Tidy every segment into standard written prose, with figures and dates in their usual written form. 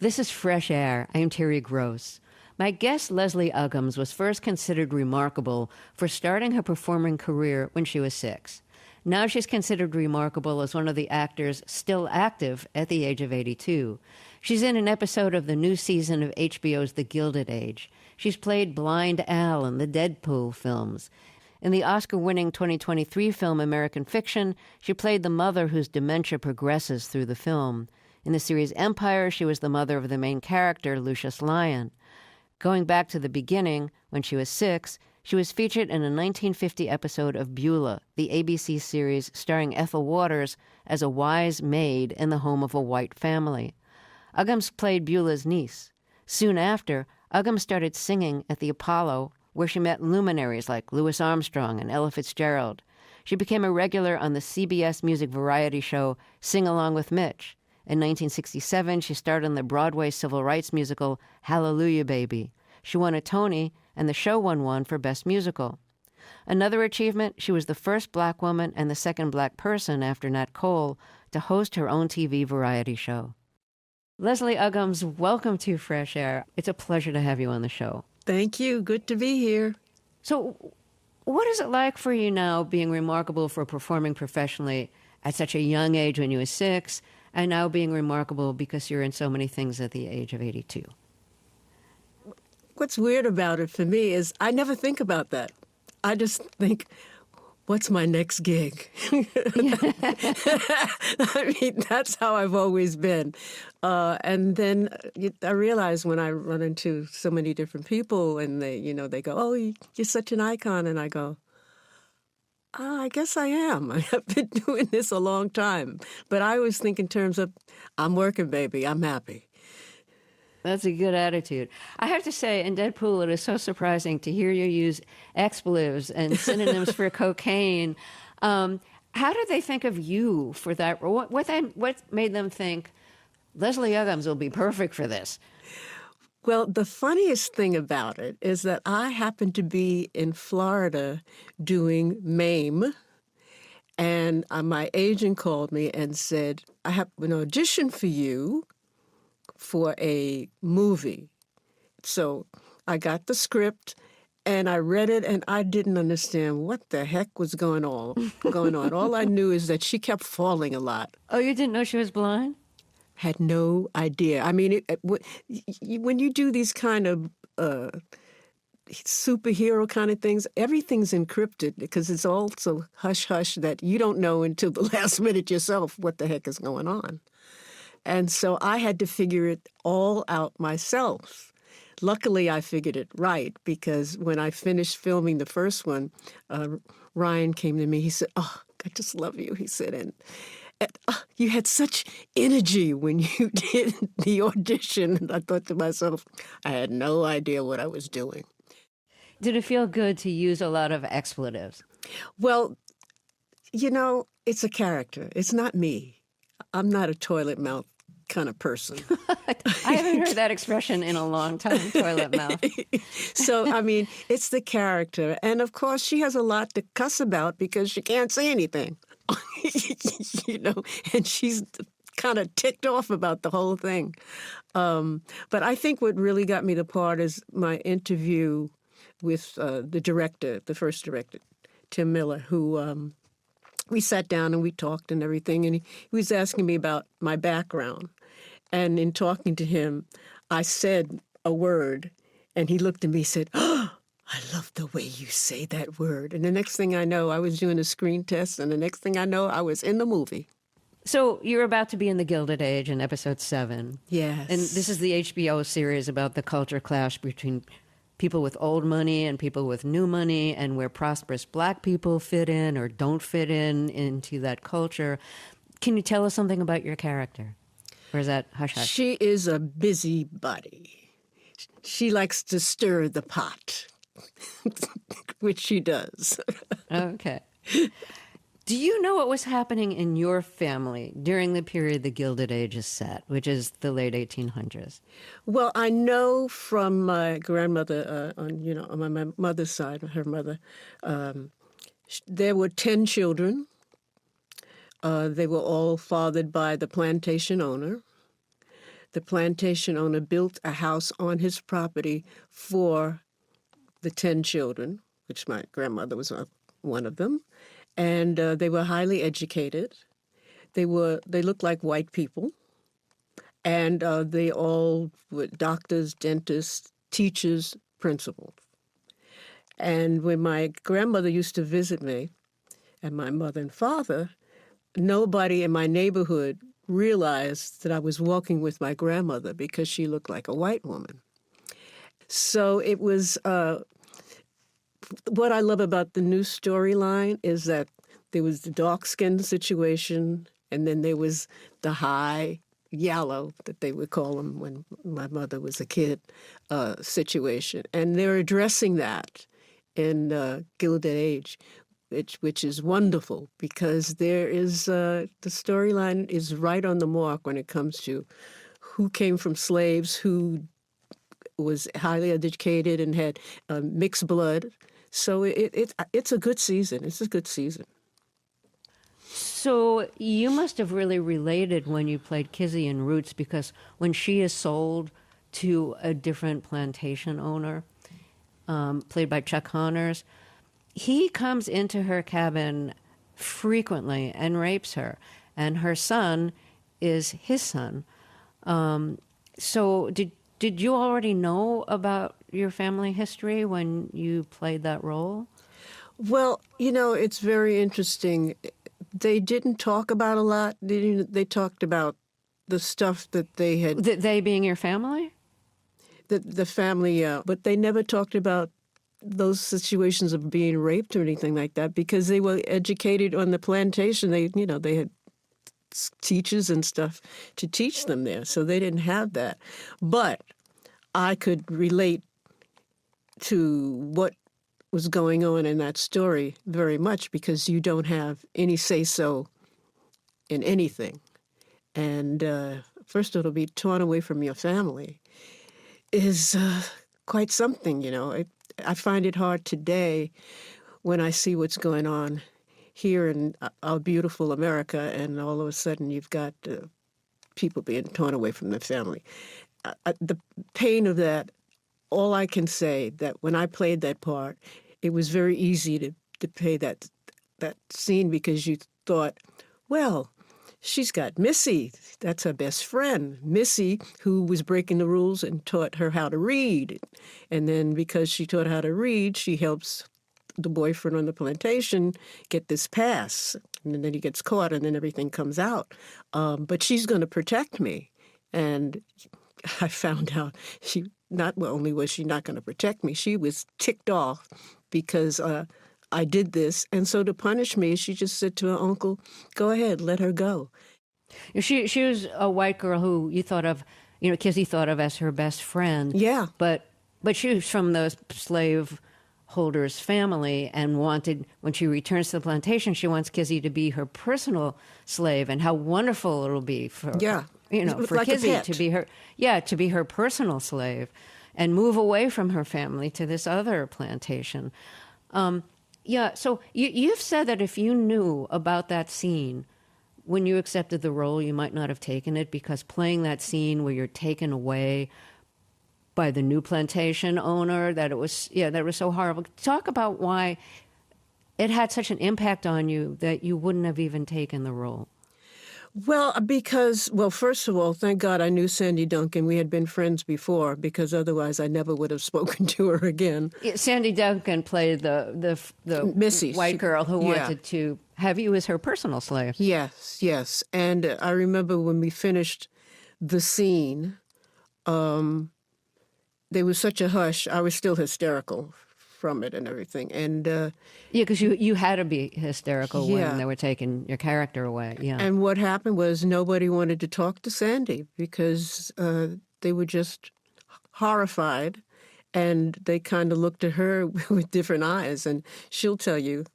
This is Fresh Air. I am Terry Gross. My guest, Leslie Uggams, was first considered remarkable for starting her performing career when she was 6. Now she's considered remarkable as one of the actors still active at the age of 82. She's in an episode of the new season of HBO's The Gilded Age. She's played Blind Al in the Deadpool films. In the Oscar-winning 2023 film American Fiction, she played the mother whose dementia progresses through the film. In the series Empire, she was the mother of the main character, Lucius Lyon. Going back to the beginning, when she was 6, she was featured in a 1950 episode of Beulah, the ABC series starring Ethel Waters as a wise maid in the home of a white family. Uggams played Beulah's niece. Soon after, Uggams started singing at the Apollo, where she met luminaries like Louis Armstrong and Ella Fitzgerald. She became a regular on the CBS music variety show Sing Along with Mitch. In 1967, she starred in the Broadway civil rights musical Hallelujah, Baby. She won a Tony, and the show won one for Best Musical. Another achievement, she was the first black woman and the second black person after Nat Cole to host her own TV variety show. Leslie Uggams, welcome to Fresh Air. It's a pleasure to have you on the show. Thank you. Good to be here. So, what is it like for you now being remarkable for performing professionally at such a young age when you were 6, and now being remarkable because you're in so many things at the age of 82? What's weird about it for me is I never think about that. I just think, what's my next gig? I mean, that's how I've always been. And then I realize when I run into so many different people and they go, oh, you're such an icon. And I go, I guess I am. I've been doing this a long time. But I always think in terms of, I'm working, baby. I'm happy. That's a good attitude. I have to say, in Deadpool, it is so surprising to hear you use expletives and synonyms for cocaine. How did they think of you for that? What made them think, Leslie Uggams will be perfect for this? Well, the funniest thing about it is that I happened to be in Florida doing MAME, and my agent called me and said, I have an audition for you for a movie. So I got the script, and I read it, and I didn't understand what the heck was going on. All I knew is that she kept falling a lot. Oh, you didn't know she was blind? Had no idea. I mean, when you do these kind of superhero kind of things, everything's encrypted because it's also hush-hush that you don't know until the last minute yourself what the heck is going on. And so I had to figure it all out myself. Luckily, I figured it right because when I finished filming the first one, Ryan came to me. He said, oh, I just love you, he said. And you had such energy when you did the audition. And I thought to myself, I had no idea what I was doing. Did it feel good to use a lot of expletives? Well, it's a character. It's not me. I'm not a toilet mouth kind of person. I haven't heard that expression in a long time, toilet mouth. So, I mean, it's the character. And, of course, she has a lot to cuss about because she can't say anything. And she's kind of ticked off about the whole thing. But I think what really got me the part is my interview with the first director, Tim Miller, who we sat down and we talked and everything. And he was asking me about my background. And in talking to him, I said a word, and he looked at me and said, oh, I love the way you say that word. And the next thing I know, I was doing a screen test, and the next thing I know, I was in the movie. So you're about to be in The Gilded Age in episode 7. Yes. And this is the HBO series about the culture clash between people with old money and people with new money, and where prosperous black people fit in or don't fit into that culture. Can you tell us something about your character? Or is that hush-hush? She is a busybody. She likes to stir the pot, which she does. Okay. Do you know what was happening in your family during the period the Gilded Age is set, which is the late 1800s? Well, I know from my grandmother, on my mother's side, her mother, there were 10 children. They were all fathered by the plantation owner. the plantation owner built a house on his property for the 10 children, which my grandmother was one of them. And they were highly educated. They looked like white people. And they all were doctors, dentists, teachers, principals. And when my grandmother used to visit me, and my mother and father, nobody in my neighborhood realized that I was walking with my grandmother because she looked like a white woman. So it was, what I love about the new storyline is that there was the dark-skinned situation, and then there was the high yellow, that they would call them when my mother was a kid, situation. And they're addressing that in Gilded Age, which is wonderful because there is the storyline is right on the mark when it comes to who came from slaves, who was highly educated and had mixed blood. So it's a good season. It's a good season. So you must have really related when you played Kizzy in Roots, because when she is sold to a different plantation owner, played by Chuck Connors, he comes into her cabin frequently and rapes her, and her son is his son. So did you already know about your family history when you played that role? Well, it's very interesting. They didn't talk about a lot. They talked about the stuff that they had. They being your family? The family, but they never talked about those situations of being raped or anything like that because they were educated on the plantation. They had teachers and stuff to teach them there, so they didn't have that. But I could relate to what was going on in that story very much because you don't have any say-so in anything. And first of all, to be torn away from your family is quite something, I find it hard today when I see what's going on here in our beautiful America, and all of a sudden you've got people being torn away from their family. The pain of that, all I can say that when I played that part, it was very easy to play that scene because you thought, well, she's got Missy. That's her best friend. Missy, who was breaking the rules and taught her how to read. And then because she taught her how to read, she helps the boyfriend on the plantation get this pass. And then he gets caught and then everything comes out. But she's going to protect me. And I found out not only was she not going to protect me, she was ticked off because I did this. And so to punish me, she just said to her uncle, go ahead, let her go. She was a white girl who you thought of, Kizzy thought of as her best friend. Yeah. But she was from the slave holder's family and wanted, when she returns to the plantation, she wants Kizzy to be her personal slave, and how wonderful it'll be for, for like Kizzy to be her personal slave and move away from her family to this other plantation. So you've said that if you knew about that scene when you accepted the role, you might not have taken it because playing that scene where you're taken away by the new plantation owner, that it was so horrible. Talk about why it had such an impact on you that you wouldn't have even taken the role. Well, first of all, thank God I knew Sandy Duncan. We had been friends before because otherwise I never would have spoken to her again. Sandy Duncan played the Missy, white girl who wanted to have you as her personal slave. Yes. And I remember when we finished the scene, there was such a hush. I was still hysterical from it and everything. And because you had to be hysterical when they were taking your character away. Yeah. And what happened was nobody wanted to talk to Sandy because they were just horrified, and they kind of looked at her with different eyes. And she'll tell you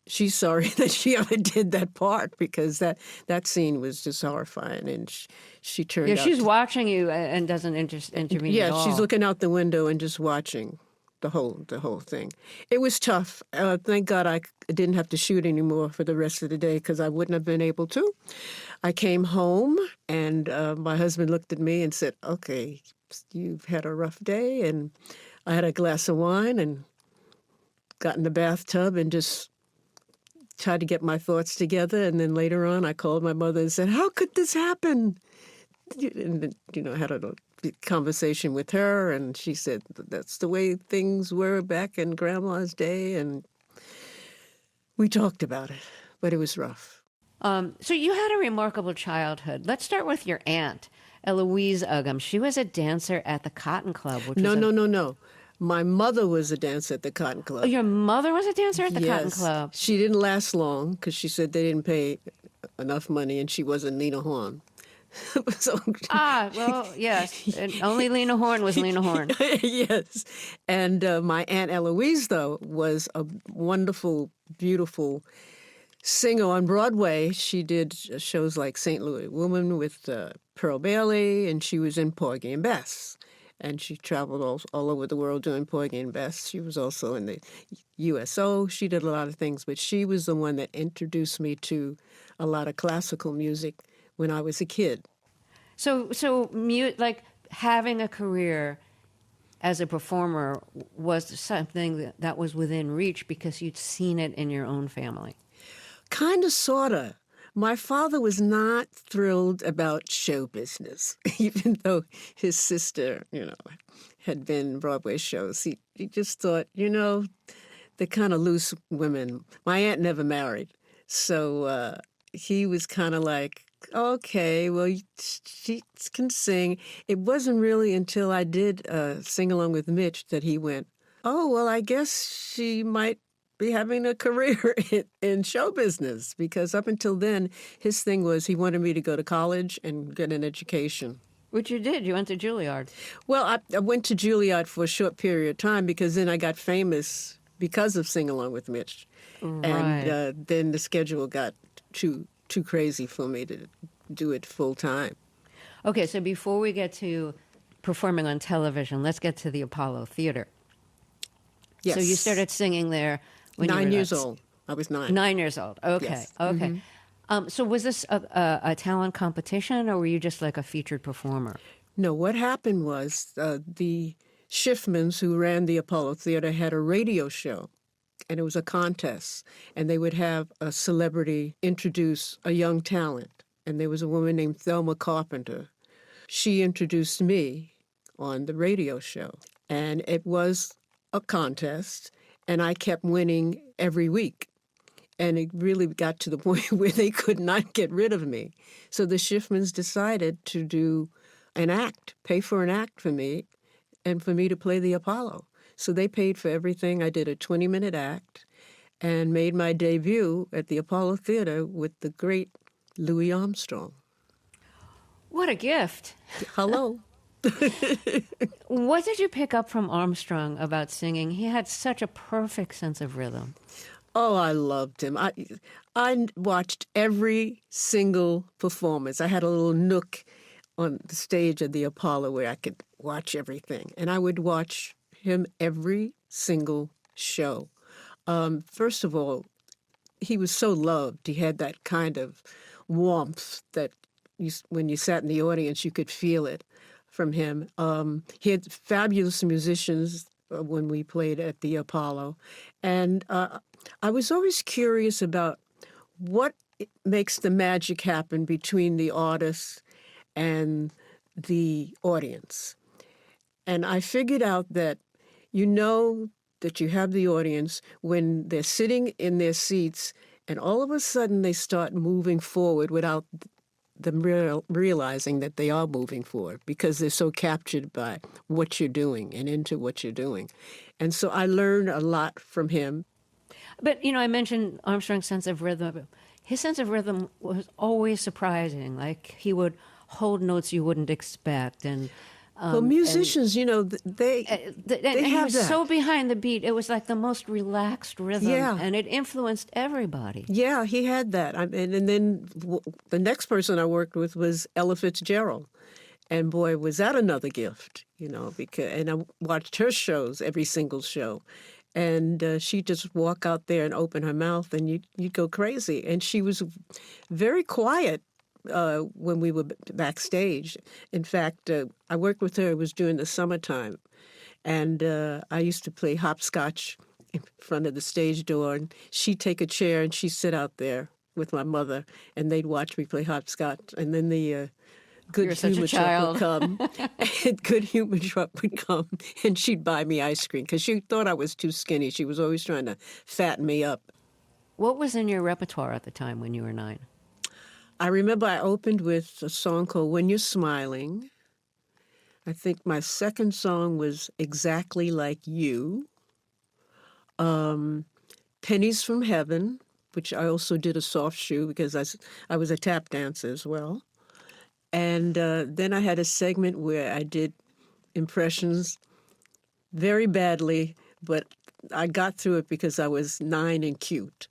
she's sorry that she ever did that part because that scene was just horrifying, and she turned out. Yeah, she's watching you and doesn't intervene at all. Yeah, she's looking out the window and just watching. the whole thing. It was tough. Thank God I didn't have to shoot anymore for the rest of the day because I wouldn't have been able to. I came home and my husband looked at me and said, "Okay, you've had a rough day." And I had a glass of wine and got in the bathtub and just tried to get my thoughts together. And then later on, I called my mother and said, "How could this happen?" And, had a conversation with her, and she said that's the way things were back in Grandma's day, and we talked about it, but it was rough. So you had a remarkable childhood. Let's start with your aunt, Eloise Uggams. She was a dancer at the Cotton Club. No. My mother was a dancer at the Cotton Club. Oh, your mother was a dancer at the Yes. Cotton Club? She didn't last long because she said they didn't pay enough money, and she wasn't Lena Horne. Well, yes. And only Lena Horne was Lena Horne. Yes. And my Aunt Eloise, though, was a wonderful, beautiful singer on Broadway. She did shows like St. Louis Woman with Pearl Bailey, and she was in Porgy and Bess. And she traveled all over the world doing Porgy and Bess. She was also in the USO. She did a lot of things, but she was the one that introduced me to a lot of classical music when I was a kid. So like having a career as a performer was something that was within reach because you'd seen it in your own family. Kind of, sort of. My father was not thrilled about show business, even though his sister, had been in Broadway shows. He just thought, the kind of loose women. My aunt never married, so he was kind of like, okay, well, she can sing. It wasn't really until I did Sing Along with Mitch that he went, oh, well, I guess she might be having a career in show business, because up until then, his thing was he wanted me to go to college and get an education. Which you did. You went to Juilliard. Well, I went to Juilliard for a short period of time because then I got famous because of Sing Along with Mitch. Right. And then the schedule got too crazy for me to do it full time. Okay, so before we get to performing on television, let's get to the Apollo Theater. Yes. So you started singing there when 9 you were years old. I was 9. 9 years old. Okay, Yes. okay. So was this a talent competition, or were you just like a featured performer? No, what happened was the Schiffmans who ran the Apollo Theater had a radio show, and it was a contest, and they would have a celebrity introduce a young talent. And there was a woman named Thelma Carpenter. She introduced me on the radio show, and it was a contest, and I kept winning every week. And it really got to the point where they could not get rid of me. So the Schiffmans decided to do an act, pay for an act for me, and for me to play the Apollo. So they paid for everything. I did a 20-minute act and made my debut at the Apollo Theater with the great Louis Armstrong. What a gift. Hello. What did you pick up from Armstrong about singing? He had such a perfect sense of rhythm. Oh, I loved him. I watched every single performance. I had a little nook on the stage of the Apollo where I could watch everything. And I would watch him every single show. First of all, he was so loved. He had that kind of warmth that when you sat in the audience, you could feel it from him. He had fabulous musicians when we played at the Apollo. And I was always curious about what makes the magic happen between the artist and the audience. And I figured out that that you have the audience when they're sitting in their seats and all of a sudden they start moving forward without them realizing that they are moving forward because they're so captured by what you're doing and into what you're doing. And so I learned a lot from him. But, I mentioned Armstrong's sense of rhythm. His sense of rhythm was always surprising. Like, he would hold notes you wouldn't expect. And well, musicians, they and he have was that. so behind the beat. It was like the most relaxed rhythm, and it influenced everybody. Yeah, he had that. And then the next person I worked with was Ella Fitzgerald. And boy, was that another gift, and I watched her shows, every single show. And she'd just walk out there and open her mouth, and you'd go crazy. And she was very quiet when we were backstage. In fact, I worked with her, it was during the summertime. And I used to play hopscotch in front of the stage door. And she'd take a chair and she'd sit out there with my mother, and they'd watch me play hopscotch. And then the good humor truck would come. And good humor truck would come, and she'd buy me ice cream because she thought I was too skinny. She was always trying to fatten me up. What was in your repertoire at the time when you were 9? I remember I opened with a song called When You're Smiling. I think my second song was Exactly Like You. Pennies from Heaven, which I also did a soft shoe because I was a tap dancer as well. And then I had a segment where I did impressions very badly, but I got through it because I was 9 and cute.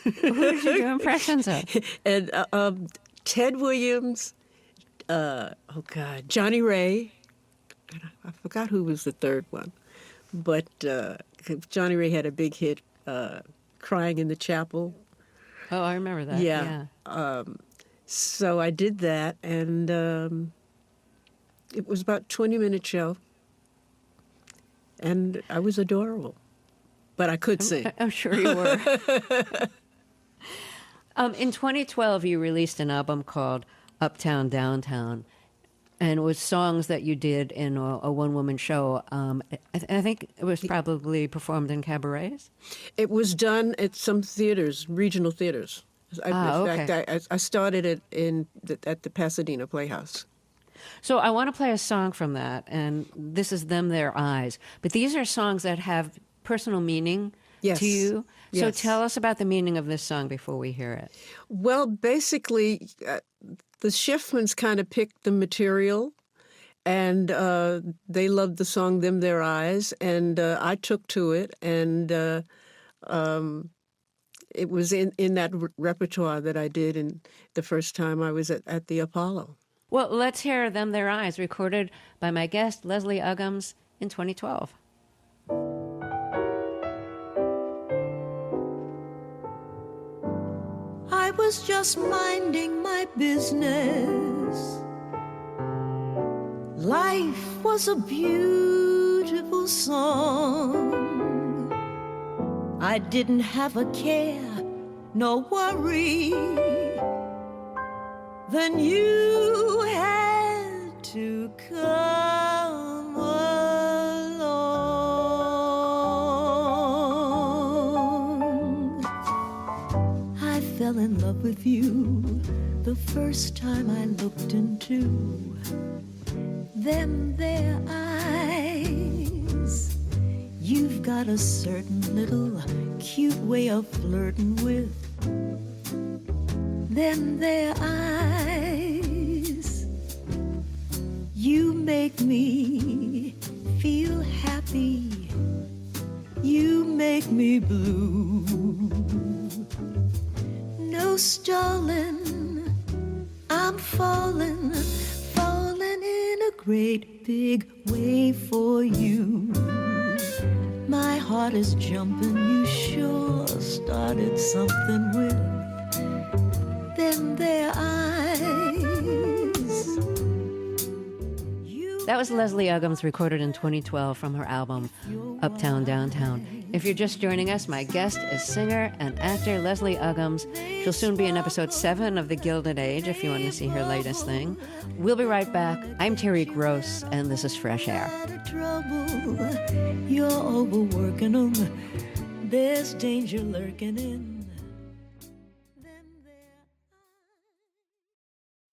Who did you do impressions of? And Ted Williams, Johnny Ray. I forgot who was the third one. But Johnny Ray had a big hit, Crying in the Chapel. Oh, I remember that. Yeah. So I did that, and it was about a 20-minute show. And I was adorable. But I could sing. I'm sure you were. In 2012, you released an album called Uptown, Downtown, and it was songs that you did in a one-woman show. I think it was probably performed in cabarets? It was done at some theaters, regional theaters. In fact, I started it at the Pasadena Playhouse. So I want to play a song from that, and this is Them, Their Eyes. But these are songs that have personal meaning to you. So tell us about the meaning of this song before we hear it. Well, basically, the Schiffmans kind of picked the material, and they loved the song Them, Their Eyes, and I took to it, and it was in that repertoire that I did in the first time I was at the Apollo. Well, let's hear Them, Their Eyes, recorded by my guest, Leslie Uggams, in 2012. I was just minding my business. Life was a beautiful song. I didn't have a care, no worry. Then you had to come along. I fell in love with you the first time I looked into them, their eyes. You've got a certain little cute way of flirting with them, their eyes. You make me feel happy. You make me blue. No stalling, I'm falling in a great big way for you. My heart is jumping, you sure started something with them, their eyes. That was Leslie Uggams, recorded in 2012 from her album Uptown, Downtown. If you're just joining us, my guest is singer and actor Leslie Uggams. She'll soon be in episode 7 of The Gilded Age if you want to see her latest thing. We'll be right back. I'm Terry Gross, and this is Fresh Air. You're overworking them. There's danger lurking in.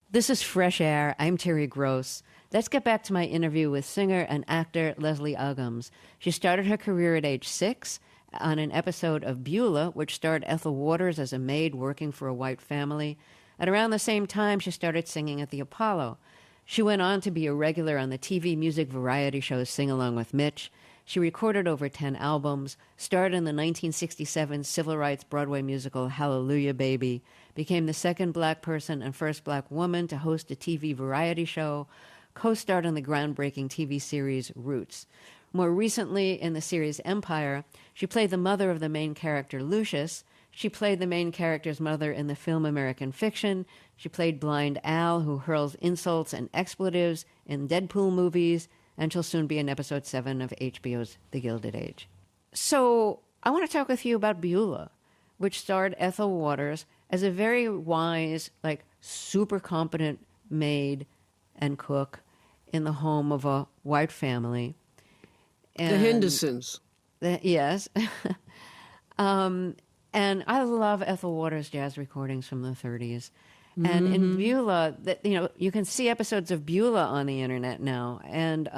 This is Fresh Air. I'm Terry Gross. Let's get back to my interview with singer and actor Leslie Uggams. She started her career at age 6 on an episode of Beulah, which starred Ethel Waters as a maid working for a white family. At around the same time, she started singing at the Apollo. She went on to be a regular on the TV music variety show Sing Along with Mitch. She recorded over 10 albums, starred in the 1967 civil rights Broadway musical Hallelujah Baby, became the second black person and first black woman to host a TV variety show, co-starred in the groundbreaking TV series Roots. More recently, in the series Empire, she played the mother of the main character, Lucius. She played the main character's mother in the film American Fiction. She played Blind Al, who hurls insults and expletives in Deadpool movies, and she'll soon be in episode 7 of HBO's The Gilded Age. So I want to talk with you about Beulah, which starred Ethel Waters as a very wise, super competent maid and cook in the home of a white family. The Hendersons. Yes. And I love Ethel Waters' jazz recordings from the 30s. And in Beulah, you can see episodes of Beulah on the internet now. And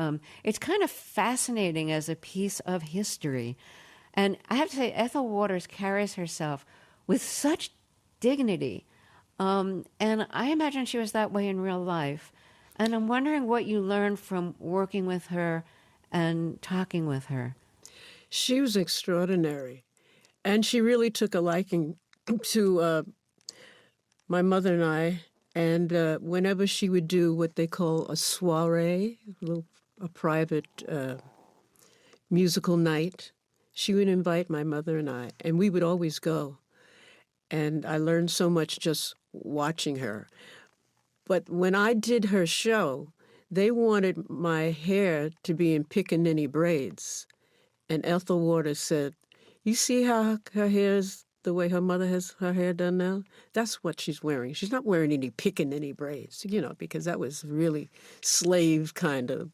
it's kind of fascinating as a piece of history. And I have to say, Ethel Waters carries herself with such dignity. And I imagine she was that way in real life. And I'm wondering what you learned from working with her and talking with her. She was extraordinary. And she really took a liking to my mother and I. And whenever she would do what they call a soiree, a private musical night, she would invite my mother and I, and we would always go. And I learned so much just watching her. But when I did her show, they wanted my hair to be in pickaninny braids. And Ethel Waters said, "You see how her hair is the way her mother has her hair done now? That's what she's wearing. She's not wearing any pickaninny braids, because that was really slave kind of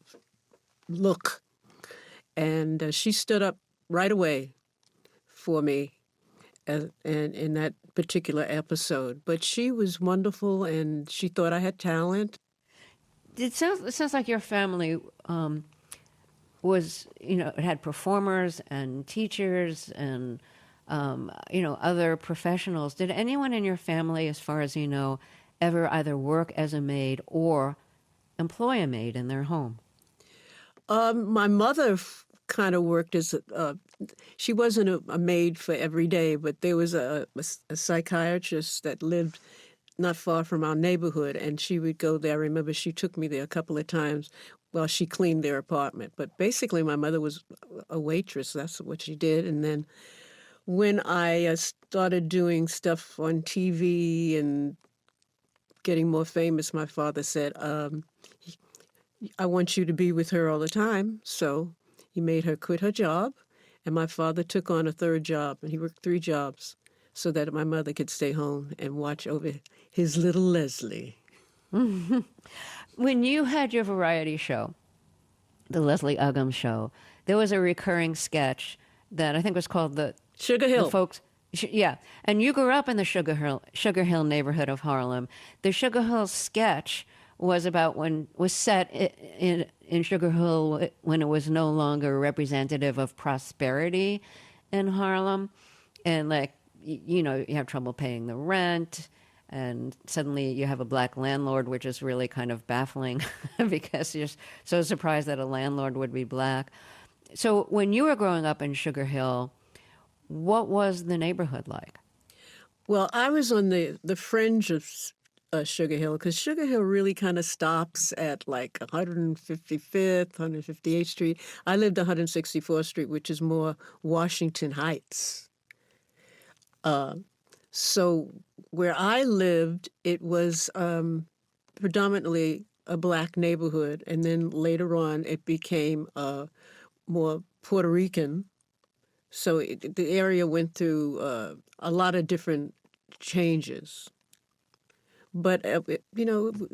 look." And she stood up right away for me and in that particular episode. But she was wonderful, and she thought I had talent. It sounds like your family was, it had performers and teachers and, other professionals. Did anyone in your family, as far as you know, ever either work as a maid or employ a maid in their home? My mother kind of worked as she wasn't a maid for every day, but there was a psychiatrist that lived not far from our neighborhood, and she would go there. I remember she took me there a couple of times while she cleaned their apartment. But basically, my mother was a waitress. That's what she did. And then when I started doing stuff on TV and getting more famous, my father said, "I want you to be with her all the time." So he made her quit her job, and my father took on a third job, and he worked 3 jobs so that my mother could stay home and watch over his little Leslie. When you had your variety show, the Leslie Uggams show, there was a recurring sketch that I think was called the Sugar Hill. The folks, yeah. And you grew up in the Sugar Hill neighborhood of Harlem. The Sugar Hill sketch was set in Sugar Hill when it was no longer representative of prosperity in Harlem. And you have trouble paying the rent, and suddenly you have a black landlord, which is really kind of baffling because you're so surprised that a landlord would be black. So when you were growing up in Sugar Hill, what was the neighborhood like? Well, I was on the fringe of Sugar Hill, because Sugar Hill really kind of stops at 155th, 158th Street. I lived 164th Street, which is more Washington Heights. So where I lived, it was predominantly a black neighborhood, and then later on it became more Puerto Rican. So the area went through a lot of different changes. But, it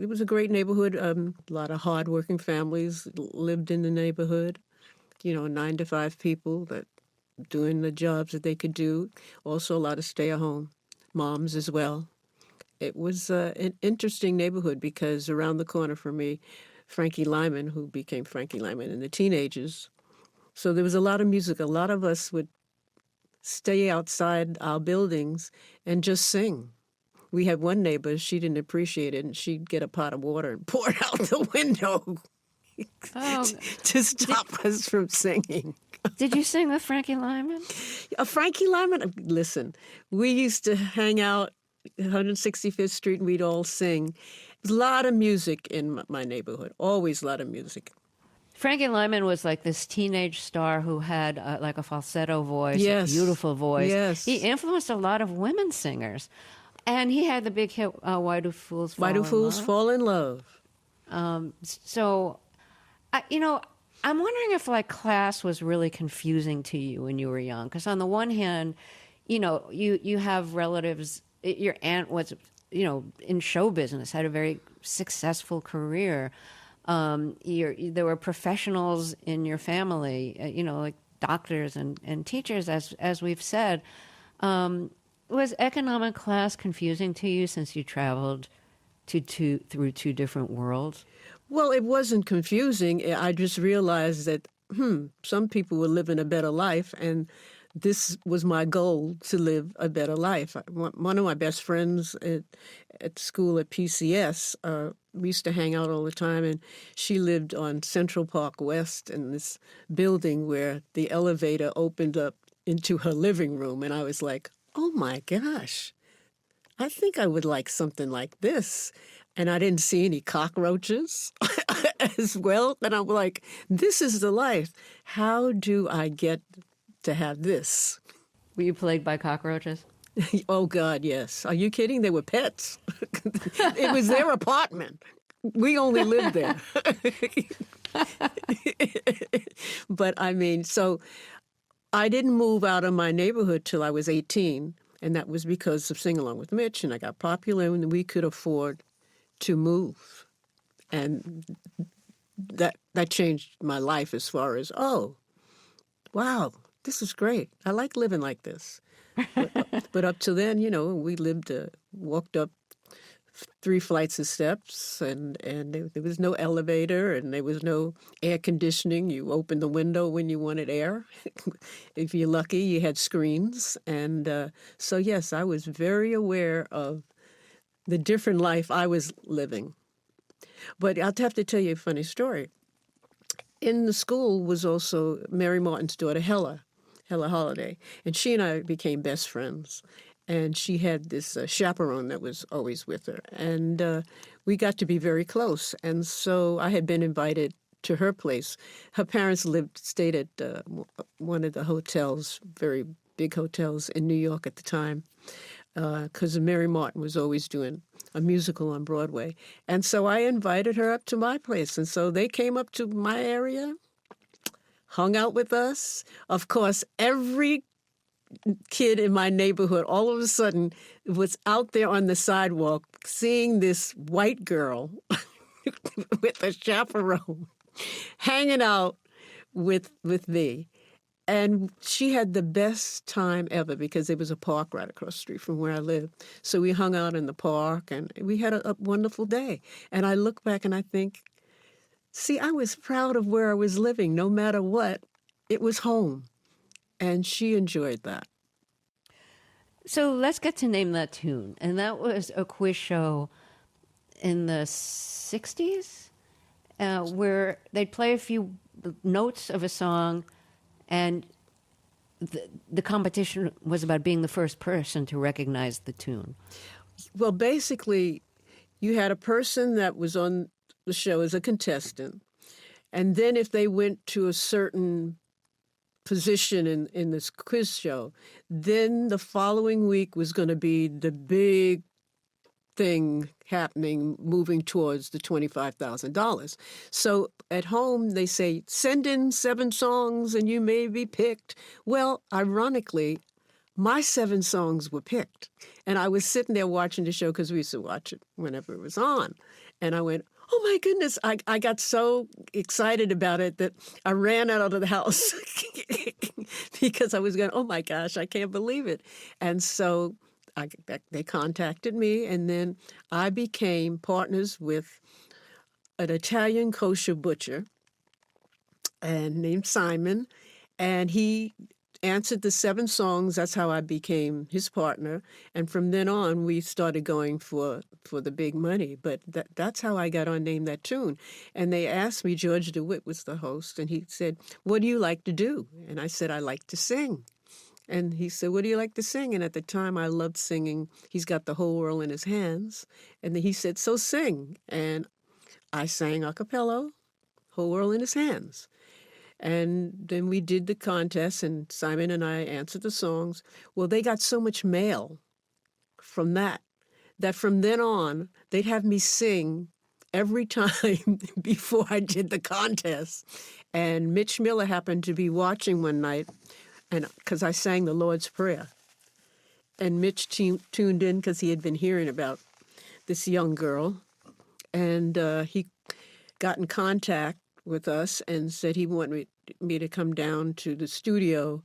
was a great neighborhood. A lot of hardworking families lived in the neighborhood, 9-to-5 people that doing the jobs that they could do. Also a lot of stay-at-home moms as well. It was an interesting neighborhood because around the corner from me, Frankie Lyman, who became Frankie Lyman and the Teenagers. So there was a lot of music. A lot of us would stay outside our buildings and just sing. We had one neighbor, she didn't appreciate it, and she'd get a pot of water and pour it out the window to stop us from singing. Did you sing with Frankie Lyman? Frankie Lyman, listen, we used to hang out 165th Street, and we'd all sing. There's a lot of music in my neighborhood, always a lot of music. Frankie Lyman was like this teenage star who had like a falsetto voice, Yes. a beautiful voice. Yes. He influenced a lot of women singers. And he had the big hit, Why Do Fools Fall Why do in fools Love? fall in love? So, I'm wondering if like class was really confusing to you when you were young. Because on the one hand, you have relatives. Your aunt was, in show business, had a very successful career. There were professionals in your family, like doctors and teachers, as we've said. Was economic class confusing to you since you traveled through two different worlds? Well, it wasn't confusing. I just realized that, some people were living a better life, and this was my goal, to live a better life. One of my best friends at school at PCS, we used to hang out all the time, and she lived on Central Park West in this building where the elevator opened up into her living room, and I was like, oh my gosh, I think I would like something like this. And I didn't see any cockroaches as well. And I'm like, this is the life. How do I get to have this? Were you plagued by cockroaches? Oh, God, yes. Are you kidding? They were pets. It was their apartment. We only lived there. But so I didn't move out of my neighborhood till I was 18. And that was because of Sing Along with Mitch. And I got popular, and we could afford to move. And that changed my life as far as, oh, wow, this is great. I like living like this. But up to then, we walked up 3 flights of steps, and there was no elevator, and there was no air conditioning. You opened the window when you wanted air. If you're lucky, you had screens. And so, yes, I was very aware of the different life I was living. But I'll have to tell you a funny story. In the school was also Mary Martin's daughter, Hella Holiday, and she and I became best friends. And she had this chaperone that was always with her, and we got to be very close. And so I had been invited to her place. Her parents stayed at one of the hotels, very big hotels in New York at the time, because Mary Martin was always doing a musical on Broadway. And so I invited her up to my place. And so they came up to my area, hung out with us. Of course, every kid in my neighborhood all of a sudden was out there on the sidewalk seeing this white girl with a chaperone hanging out with me. And she had the best time ever because there was a park right across the street from where I lived. So we hung out in the park, and we had a wonderful day. And I look back and I think, see, I was proud of where I was living. No matter what, it was home. And she enjoyed that. So let's get to Name That Tune. And that was a quiz show in the 60s where they'd play a few notes of a song, and the competition was about being the first person to recognize the tune. Well, basically, you had a person that was on the show as a contestant, and then if they went to a certain position in this quiz show, then the following week was going to be the big thing happening, moving towards the $25,000. So at home, they say, send in 7 songs and you may be picked. Well, ironically, my 7 songs were picked. And I was sitting there watching the show because we used to watch it whenever it was on. And I went, oh, my goodness, I got so excited about it that I ran out of the house because I was going, oh, my gosh, I can't believe it. And so they contacted me, and then I became partners with an Italian kosher butcher named Simon, and he answered the 7 songs. That's how I became his partner. And from then on, we started going for the big money. But that's how I got on Name That Tune. And they asked me, George DeWitt was the host, and he said, what do you like to do? And I said, I like to sing. And he said, what do you like to sing? And at the time, I loved singing. He's got the whole world in his hands. And then he said, so sing. And I sang a cappella, whole world in his hands. And then we did the contest, and Simon and I answered the songs. Well, they got so much mail from that from then on, they'd have me sing every time before I did the contest. And Mitch Miller happened to be watching one night, and because I sang the Lord's Prayer. And Mitch tuned in because he had been hearing about this young girl. And he got in contact with us and said he wanted me to come down to the studio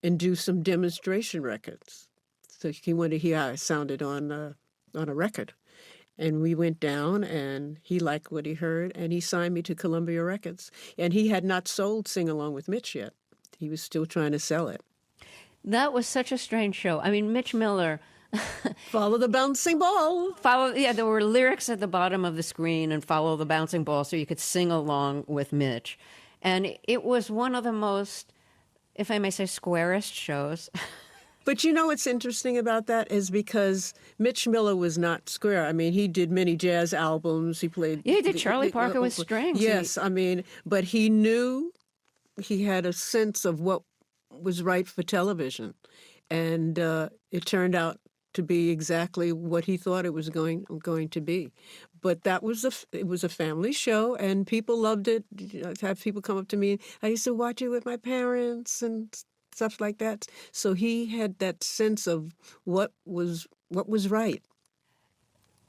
and do some demonstration records. So he wanted to hear how I sounded on a record. And we went down, and he liked what he heard, and he signed me to Columbia Records. And he had not sold Sing Along with Mitch yet. He was still trying to sell it. That was such a strange show. I mean, Mitch Miller... Follow the bouncing ball. There were lyrics at the bottom of the screen, and follow the bouncing ball, so you could sing along with Mitch. And it was one of the most, if I may say, squarest shows. But you know what's interesting about that is because Mitch Miller was not square. I mean, he did many jazz albums. He played... Yeah, he did Charlie Parker with strings. Yes, I mean, but he knew, he had a sense of what was right for television. And it turned out to be exactly what he thought it was going to be. But it was a family show, and people loved it. I'd have people come up to me. I used to watch it with my parents and stuff like that. So he had that sense of what was right.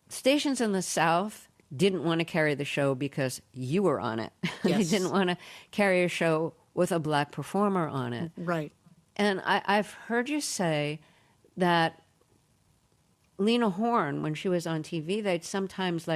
Stations in the South didn't want to carry the show because you were on it. Yes. They didn't want to carry a show with a black performer on it. Right. And I've heard you say that Lena Horne, when she was on TV, they'd sometimes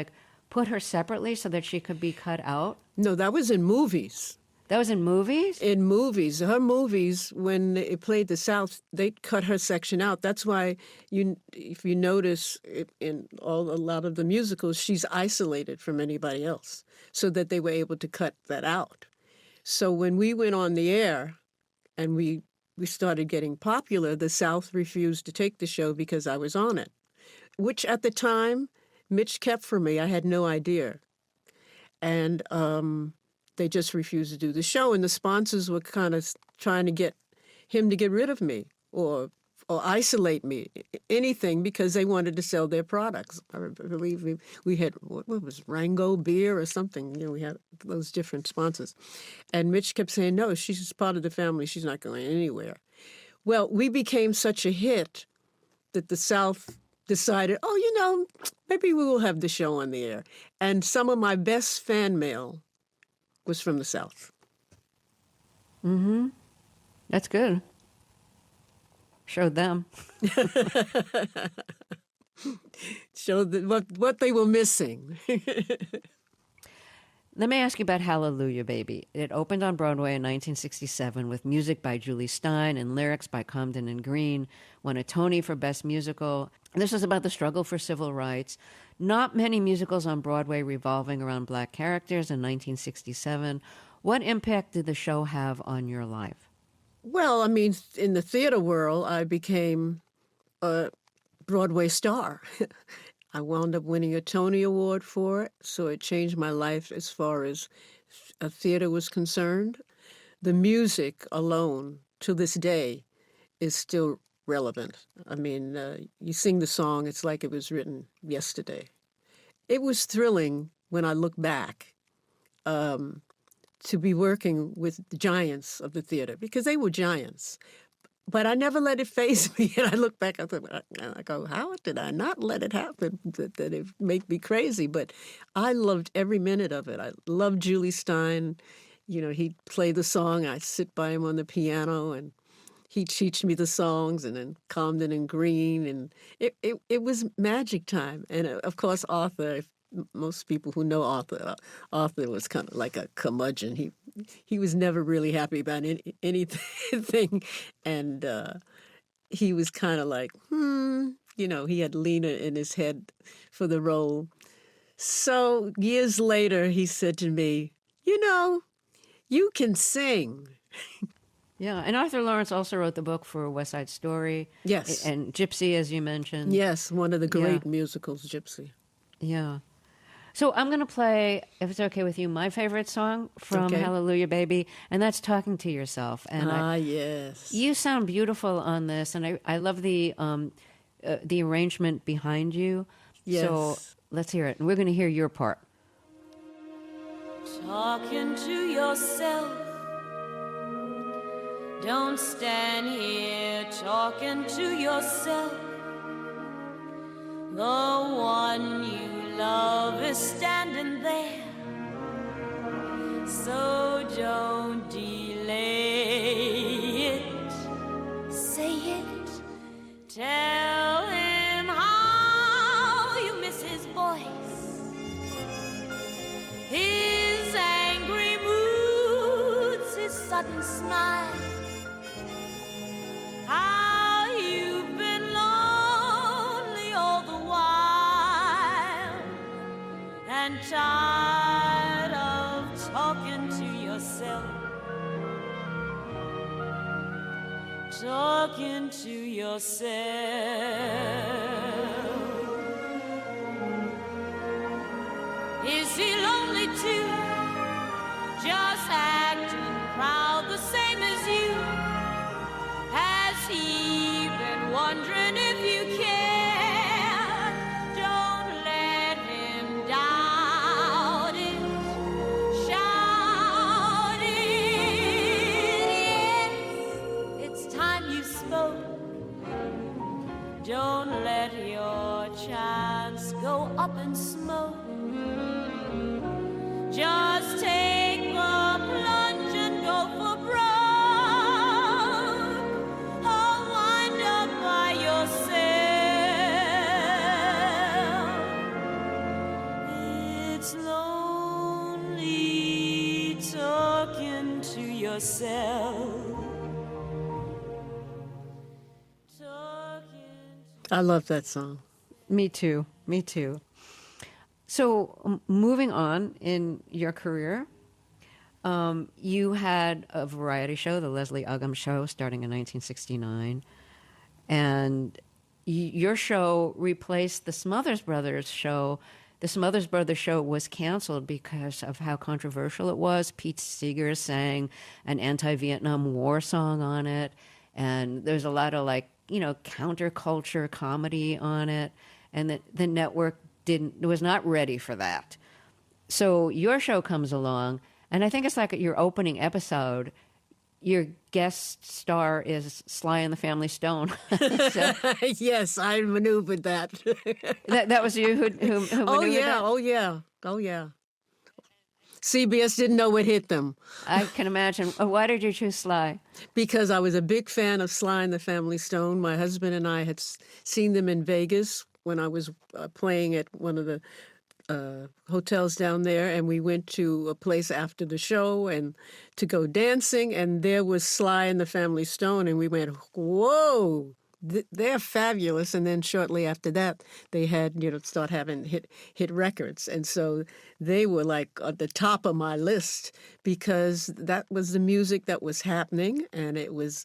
put her separately so that she could be cut out. No, that was in movies. That was in movies? In movies. Her movies, when it played the South, they cut her section out. That's why, if you notice, in a lot of the musicals, she's isolated from anybody else so that they were able to cut that out. So when we went on the air and we started getting popular, the South refused to take the show because I was on it, which at the time Mitch kept from me. I had no idea. And they just refused to do the show. And the sponsors were kind of trying to get him to get rid of me or isolate me, anything, because they wanted to sell their products. I believe we had, what was Rango beer or something? We had those different sponsors. And Mitch kept saying, no, she's part of the family. She's not going anywhere. Well, we became such a hit that the South decided, maybe we will have the show on the air. And some of my best fan mail was from the South. Mm-hmm. That's good. Showed them. Showed what they were missing. Let me ask you about Hallelujah, Baby. It opened on Broadway in 1967 with music by Julie Stein and lyrics by Comden and Green, won a Tony for Best Musical. This was about the struggle for civil rights. Not many musicals on Broadway revolving around black characters in 1967. What impact did the show have on your life? Well, I mean, in the theater world, I became a Broadway star. I wound up winning a Tony Award for it, so it changed my life as far as theater was concerned. The music alone, to this day, is still relevant. I mean, you sing the song, it's like it was written yesterday. It was thrilling when I look back to be working with the giants of the theater, because they were giants. But I never let it faze me. And I look back, I go, how did I not let it happen? That it made me crazy. But I loved every minute of it. I loved Julie Stein. He'd play the song. I'd sit by him on the piano, and he'd teach me the songs, and then Comden and Green. And it was magic time. And, of course, Arthur, most people who know Arthur was kind of like a curmudgeon. He was never really happy about anything, and he was kind of like, he had Lena in his head for the role. So years later, he said to me, you can sing. Yeah, and Arthur Lawrence also wrote the book for West Side Story. Yes. And Gypsy, as you mentioned. Yes, one of the great Yeah. musicals, Gypsy. Yeah. So I'm going to play, if it's okay with you, my favorite song from Okay. Hallelujah Baby, and that's Talking to Yourself. And Yes. you sound beautiful on this, and I love the arrangement behind you. Yes. So let's hear it. And we're going to hear your part. Talking to yourself. Don't stand here talking to yourself. The one you love is standing there. So don't delay it. Say it. Tell him how you miss his voice. His angry moods, his sudden smile. How you've been lonely all the while and tired of talking to yourself. Talking to yourself. Is he lonely too? Just acting proud the same as you? Has he been wondering if you care? Don't let him doubt it. Shout it. Yes, it's time you spoke. Don't let your chance go up in smoke. Just take the plunge and go for broke. Or wind up by yourself. It's lonely talking to yourself. I love that song. Me too. Me too. So moving on in your career, you had a variety show, the Leslie Uggams Show, starting in 1969. And your show replaced the Smothers Brothers show. The Smothers Brothers show was canceled because of how controversial it was. Pete Seeger sang an anti-Vietnam War song on it. And there's a lot of counterculture comedy on it. And the network was not ready for that. So your show comes along, and I think it's like your opening episode. Your guest star is Sly and the Family Stone. So, Yes, I maneuvered that. that was you who maneuvered that? Oh yeah. CBS didn't know what hit them. I can imagine. Why did you choose Sly? Because I was a big fan of Sly and the Family Stone. My husband and I had seen them in Vegas when I was playing at one of the hotels down there, and we went to a place after the show and to go dancing, and there was Sly and the Family Stone, and we went, whoa, they're fabulous. And then shortly after that, they had, start having hit records. And so they were like at the top of my list because that was the music that was happening. And it was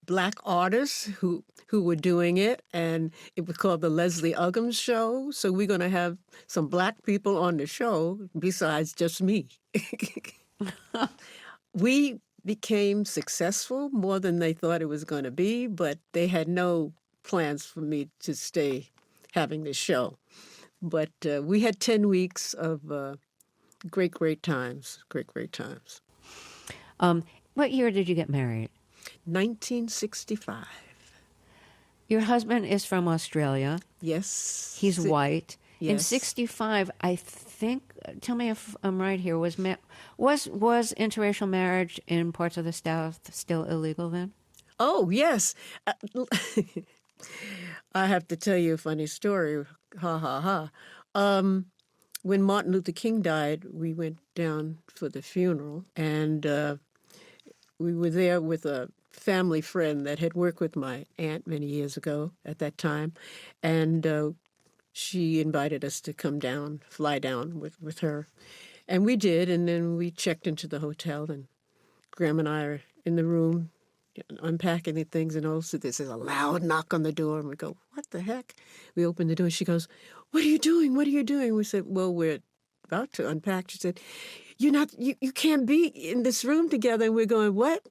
Black artists who were doing it. And it was called the Leslie Uggams Show. So we're going to have some Black people on the show besides just me. We became successful more than they thought it was going to be, but they had no plans for me to stay having this show. But we had 10 weeks of great times, great times. What year did you get married? 1965. Your husband is from Australia. Yes. He's white. Yes. In 65, I think, tell me if I'm right here, was interracial marriage in parts of the South still illegal then? Oh, yes. I have to tell you a funny story. Ha, ha, ha. When Martin Luther King died, we went down for the funeral, and we were there with a family friend that had worked with my aunt many years ago at that time, and she invited us to come down, fly down with her. And we did, and then we checked into the hotel, and Graham and I are in the room unpacking the things, and also there's a loud knock on the door, and we go, what the heck? We open the door, and she goes, what are you doing? What are you doing? We said, well, we're about to unpack. She said, you can't be in this room together. And we're going, what?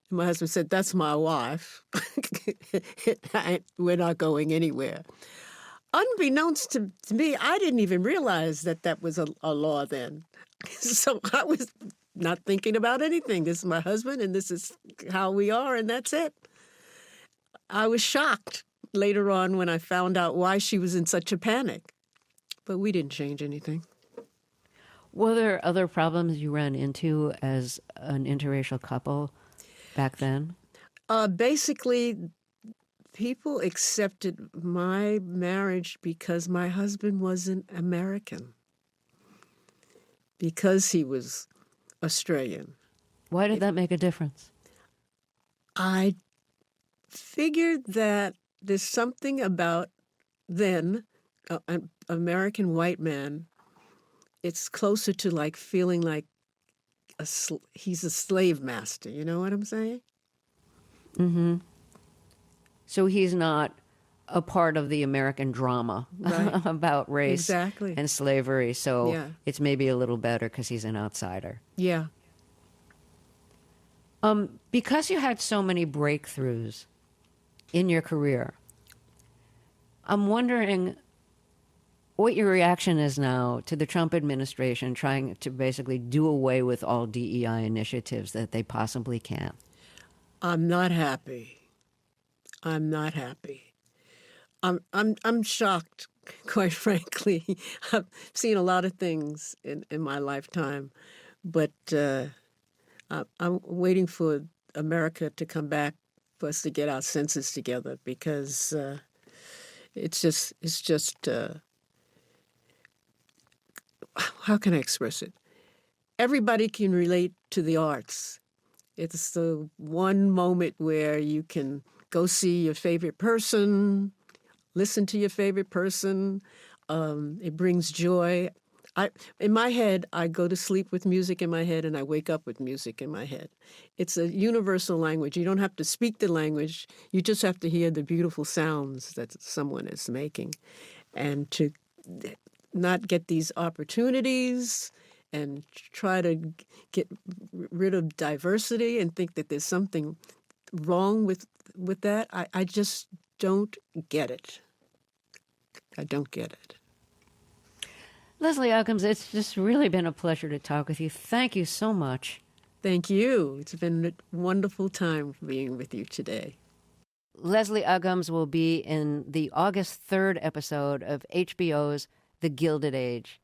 And my husband said, that's my wife. We're not going anywhere. Unbeknownst to me, I didn't even realize that was a law then. So I was not thinking about anything. This is my husband, and this is how we are, and that's it. I was shocked later on when I found out why she was in such a panic. But we didn't change anything. Were there other problems you ran into as an interracial couple back then? Basically, people accepted my marriage because my husband wasn't American, because he was Australian. Why did that make a difference? I figured that there's something about then, an American white man, it's closer to like feeling like he's a slave master. You know what I'm saying? Mm-hmm. So he's not a part of the American drama Right. about race Exactly. and slavery. So Yeah. it's maybe a little better because he's an outsider. Yeah. Because you had so many breakthroughs in your career, I'm wondering what your reaction is now to the Trump administration trying to basically do away with all DEI initiatives that they possibly can. I'm not happy. I'm not happy. I'm shocked, quite frankly. I've seen a lot of things in my lifetime, but I'm waiting for America to come back for us to get our senses together, because it's just how can I express it? Everybody can relate to the arts. It's the one moment where you can go see your favorite person, listen to your favorite person. It brings joy. In my head, I go to sleep with music in my head, and I wake up with music in my head. It's a universal language. You don't have to speak the language. You just have to hear the beautiful sounds that someone is making. And to not get these opportunities and try to get rid of diversity and think that there's something wrong with that, I just don't get it. I don't get it. Leslie Uggams, it's just really been a pleasure to talk with you. Thank you so much. Thank you. It's been a wonderful time being with you today. Leslie Uggams will be in the August 3rd episode of HBO's The Gilded Age.